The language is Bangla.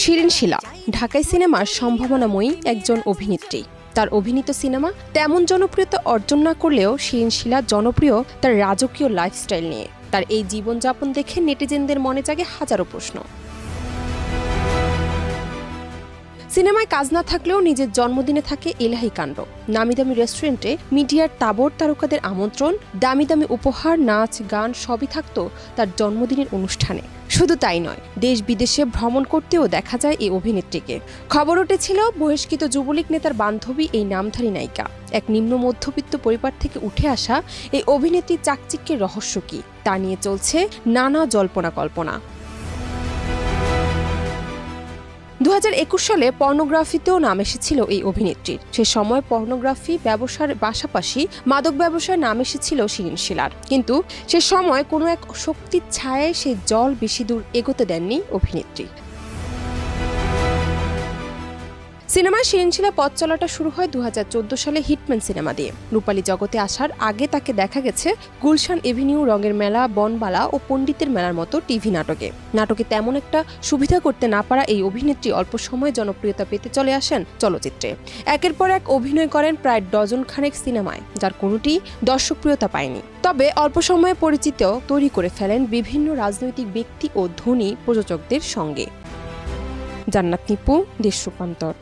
শিরিন শিলা ঢাকাই সিনেমার সম্ভাবনাময়ী একজন অভিনেত্রী। তার অভিনীত সিনেমা তেমন জনপ্রিয়তা অর্জন না করলেও শিরিন শিলা জনপ্রিয় তার রাজকীয় লাইফস্টাইল নিয়ে। তার এই জীবনযাপন দেখে নেটিজেনদের মনে জাগে হাজারো প্রশ্ন। সিনেমায় কাজ না থাকলেও নিজের জন্মদিনে থাকে এলাহি কাণ্ড। নামি দামি রেস্টুরেন্টে মিডিয়ার তাবড় তারকাদের আমন্ত্রণ, দামি দামি উপহার, নাচ গান সবই থাকতো তার জন্মদিনের অনুষ্ঠানে। শুধু তাই নয়, দেশ বিদেশে ভ্রমণ করতেও দেখা যায় এই অভিনেত্রীকে। খবর উঠেছিল বহিষ্কৃত যুবলীগ নেতার বান্ধবী এই নামধারী নায়িকা। এক নিম্ন মধ্যবিত্ত পরিবার থেকে উঠে আসা এই অভিনেত্রীর চাকচিক্যের রহস্য কি, তা নিয়ে চলছে নানা জল্পনা কল্পনা। 2021 সালে পর্নোগ্রাফিতেও নাম এসেছিল এই অভিনেত্রীর। সে সময় পর্নোগ্রাফি ব্যবসার পাশাপাশি মাদক ব্যবসায় নাম এসেছিল শিরিন শিলার। কিন্তু সে সময় কোনো এক শক্তির ছায়ায় সেই জল বেশি দূর এগোতে দেননি অভিনেত্রী। সিনেমায় শিরিন শিলা পথ চলাটা শুরু হয় 2014 সালে হিটম্যান সিনেমা দিয়ে। রূপালী জগতে আসার আগে তাকে দেখা গেছে গুলশান এভিনিউ, রঙের মেলা, বনবালা ও পণ্ডিতের মেলার মতো টিভি নাটকে তেমন একটা সুবিধা করতে না পারা এই অভিনেত্রী অল্প সময় জনপ্রিয়তা পেতে চলে আসেন চলচ্চিত্রে। একের পর এক অভিনয় করেন প্রায় ডজন খানেক সিনেমায়, যার কোনোটি দর্শকপ্রিয়তা পায়নি। তবে অল্প সময়ে পরিচিত তৈরি করে ফেলেন বিভিন্ন রাজনৈতিক ব্যক্তি ও ধনী প্রযোজকদের সঙ্গে। জান্নাত নিপু, দেশ রূপান্তর।